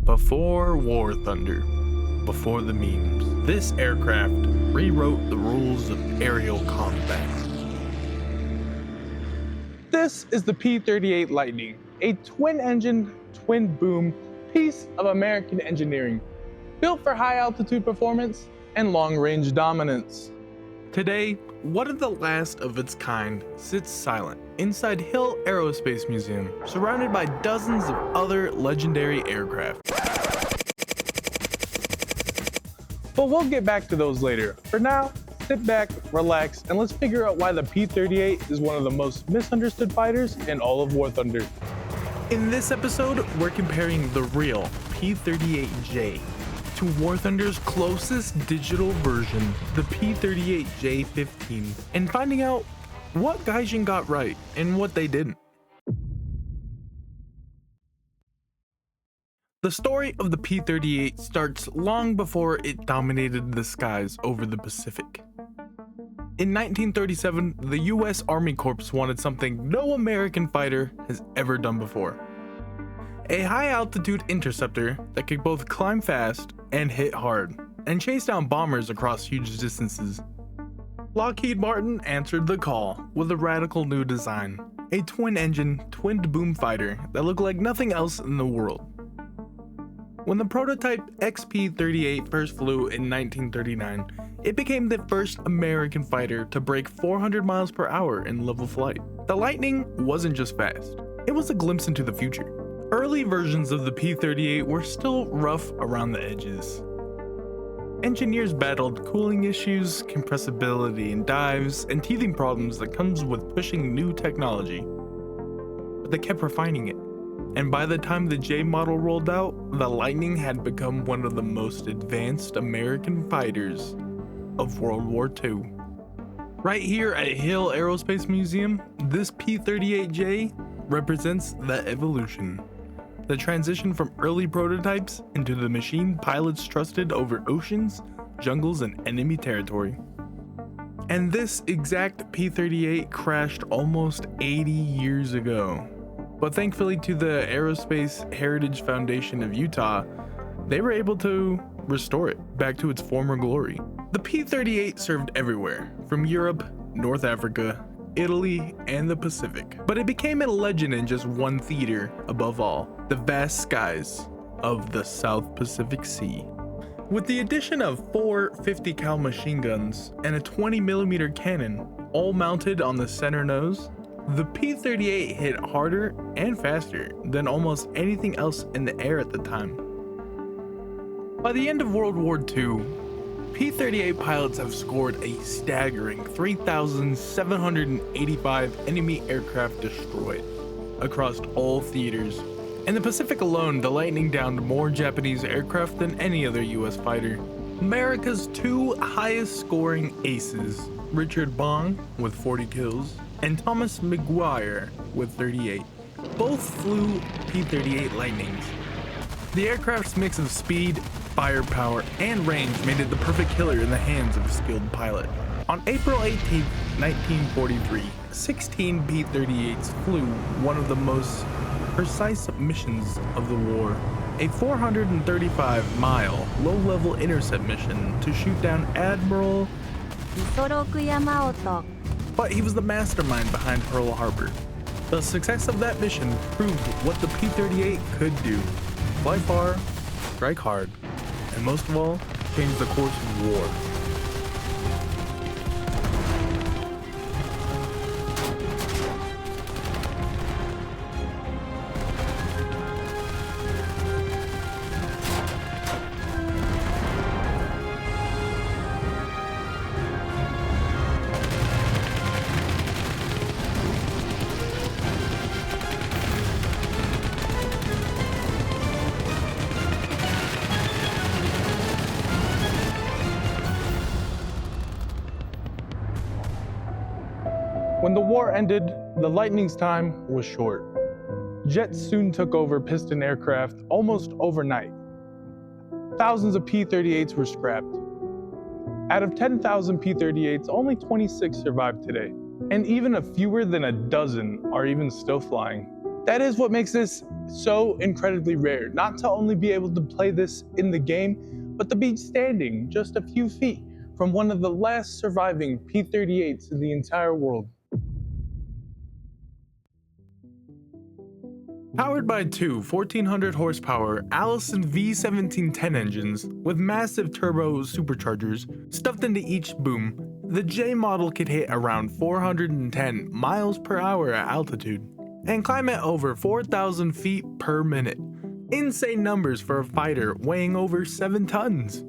Before War Thunder, before the memes, this aircraft rewrote the rules of aerial combat. This is the P-38 Lightning, a twin-engine, twin-boom piece of American engineering, built for high-altitude performance and long-range dominance. Today, one of the last of its kind sits silent inside Hill Aerospace Museum, surrounded by dozens of other legendary aircraft. But we'll get back to those later. For now, sit back, relax, and let's figure out why the P-38 is one of the most misunderstood fighters in all of War Thunder. In this episode, we're comparing the real P-38J to War Thunder's closest digital version, the P-38J 15, and finding out what Gaijin got right and what they didn't. The story of the P-38 starts long before it dominated the skies over the Pacific. In 1937, the US Army Corps wanted something no American fighter has ever done before. A high-altitude interceptor that could both climb fast and hit hard, and chase down bombers across huge distances. Lockheed Martin answered the call with a radical new design, a twin-engine, twin-boom fighter that looked like nothing else in the world. When the prototype XP-38 first flew in 1939, it became the first American fighter to break 400 miles per hour in level flight. The Lightning wasn't just fast, it was a glimpse into the future. Early versions of the P-38 were still rough around the edges. Engineers battled cooling issues, compressibility in dives, and teething problems that comes with pushing new technology. But they kept refining it, and by the time the J model rolled out, the Lightning had become one of the most advanced American fighters of World War II. Right here at Hill Aerospace Museum, this P-38J represents that evolution. The transition from early prototypes into the machine pilots trusted over oceans, jungles, and enemy territory. And this exact P-38 crashed almost 80 years ago. But thankfully to the Aerospace Heritage Foundation of Utah, they were able to restore it back to its former glory. The P-38 served everywhere, from Europe, North Africa, Italy, and the Pacific. But it became a legend in just one theater above all, the vast skies of the South Pacific Sea. With the addition of 4 50 cal machine guns and a 20mm cannon, all mounted on the center nose, the P-38 hit harder and faster than almost anything else in the air at the time. By the end of World War II, P-38 pilots have scored a staggering 3,785 enemy aircraft destroyed across all theaters. In the Pacific alone, the Lightning downed more Japanese aircraft than any other US fighter. America's 2 highest scoring aces, Richard Bong with 40 kills, and Thomas McGuire with 38, both flew P-38 Lightnings. The aircraft's mix of speed, firepower, and range made it the perfect killer in the hands of a skilled pilot. On April 18, 1943, 16 P-38s flew one of the most precise missions of the war, a 435-mile low-level intercept mission to shoot down Admiral Yamamoto. But he was the mastermind behind Pearl Harbor. The success of that mission proved what the P-38 could do: fly far, strike hard, and most of all, change the course of war. When the war ended, the Lightning's time was short. Jets soon took over piston aircraft almost overnight. Thousands of P-38s were scrapped. Out of 10,000 P-38s, only 26 survive today, and even fewer than a dozen are even still flying. That is what makes this so incredibly rare, not to only be able to play this in the game, but to be standing just a few feet from one of the last surviving P-38s in the entire world. Powered by two 1400 horsepower Allison V1710 engines with massive turbo superchargers stuffed into each boom, the J model could hit around 410 miles per hour at altitude and climb at over 4,000 feet per minute. Insane numbers for a fighter weighing over 7 tons.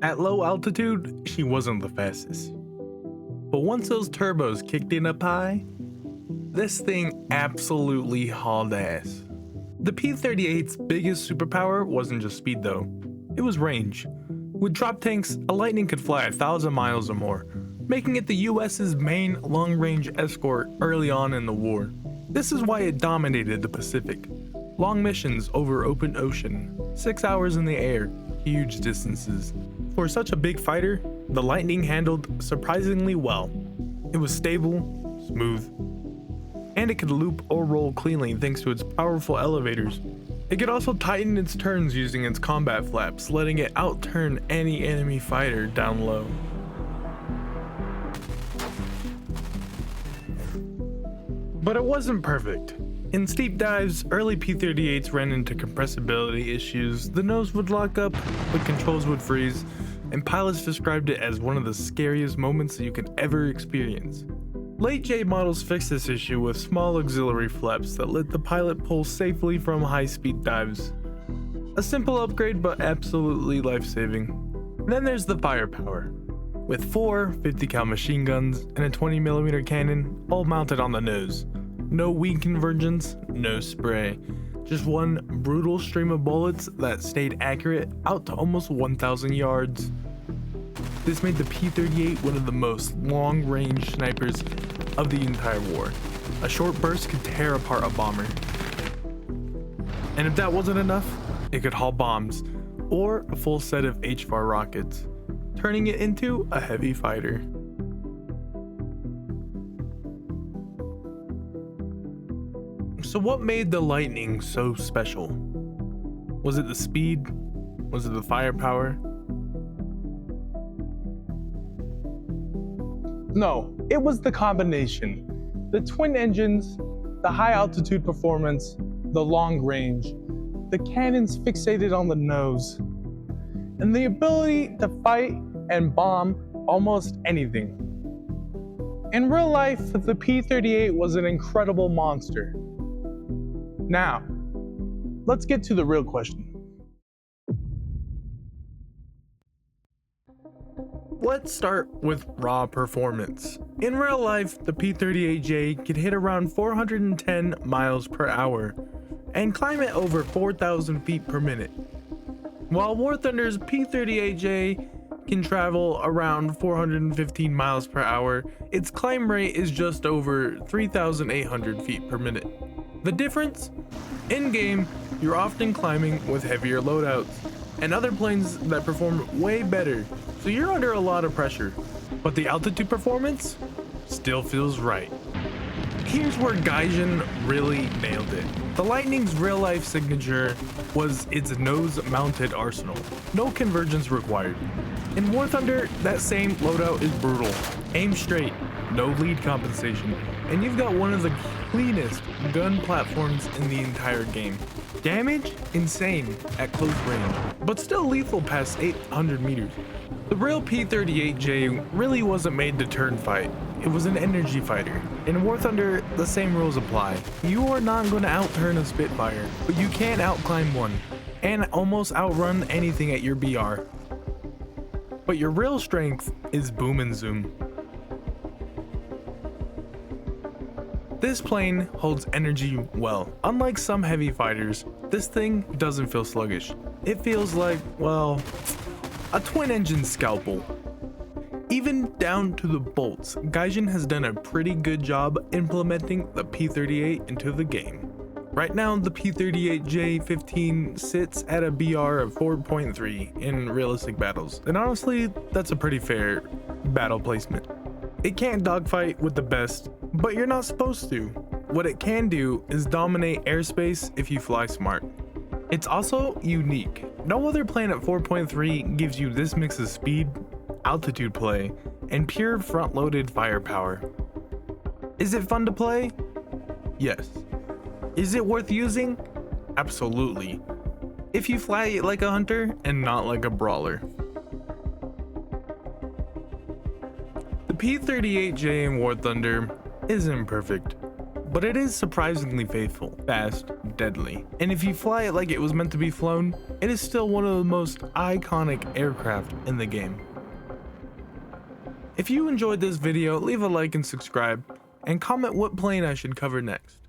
At low altitude, she wasn't the fastest. But once those turbos kicked in up high, this thing absolutely hauled ass. The P-38's biggest superpower wasn't just speed though, it was range. With drop tanks, a Lightning could fly 1,000 miles or more, making it the US's main long-range escort early on in the war. This is why it dominated the Pacific. Long missions over open ocean, 6 hours in the air, huge distances. For such a big fighter, the Lightning handled surprisingly well. It was stable, smooth, and it could loop or roll cleanly thanks to its powerful elevators. It could also tighten its turns using its combat flaps, letting it outturn any enemy fighter down low. But it wasn't perfect. In steep dives, early P-38s ran into compressibility issues, the nose would lock up, the controls would freeze, and pilots described it as one of the scariest moments that you could ever experience. Late J models fixed this issue with small auxiliary flaps that let the pilot pull safely from high-speed dives. A simple upgrade, but absolutely life-saving. Then there's the firepower. With 4 50 cal machine guns and a 20mm cannon, all mounted on the nose. No wing convergence, no spray. Just one brutal stream of bullets that stayed accurate out to almost 1,000 yards. This made the P-38 one of the most long-range snipers of the entire war. A short burst could tear apart a bomber. And if that wasn't enough, it could haul bombs, or a full set of H-4 rockets, turning it into a heavy fighter. So what made the Lightning so special? Was it the speed? Was it the firepower? No, it was the combination. The twin engines, the high altitude performance, the long range, the cannons fixated on the nose, and the ability to fight and bomb almost anything. In real life, the P-38 was an incredible monster. Now, let's get to the real question. Let's start with raw performance. In real life, the P-38J could hit around 410 miles per hour and climb at over 4,000 feet per minute. While War Thunder's P-38J can travel around 415 miles per hour, its climb rate is just over 3,800 feet per minute. The difference? In-game, you're often climbing with heavier loadouts and other planes that perform way better, so you're under a lot of pressure. But the altitude performance still feels right. Here's where Gaijin really nailed it. The Lightning's real-life signature was its nose-mounted arsenal. No convergence required. In War Thunder, that same loadout is brutal. Aim straight, no lead compensation, and you've got one of the cleanest gun platforms in the entire game. Damage? Insane at close range, but still lethal past 800 meters. The real P-38J really wasn't made to turn fight. It was an energy fighter. In War Thunder, the same rules apply. You are not going to outturn a Spitfire, but you can outclimb one, and almost outrun anything at your BR. But your real strength is boom and zoom. This plane holds energy well. Unlike some heavy fighters, this thing doesn't feel sluggish. It feels like, well, a twin-engine scalpel. Even down to the bolts, Gaijin has done a pretty good job implementing the P-38 into the game. Right now, the P-38J-15 sits at a BR of 4.3 in realistic battles, and honestly, that's a pretty fair battle placement. It can't dogfight with the best, but you're not supposed to. what it can do is dominate airspace if you fly smart. It's also unique. No other plane at 4.3 gives you this mix of speed, altitude play, and pure front-loaded firepower. Is it fun to play? Yes. Is it worth using? Absolutely. If you fly it like a hunter and not like a brawler. The P-38J in War Thunder isn't perfect, but it is surprisingly faithful, fast, deadly. And if you fly it like it was meant to be flown, it is still one of the most iconic aircraft in the game. If you enjoyed this video, leave a like and subscribe, and comment what plane I should cover next.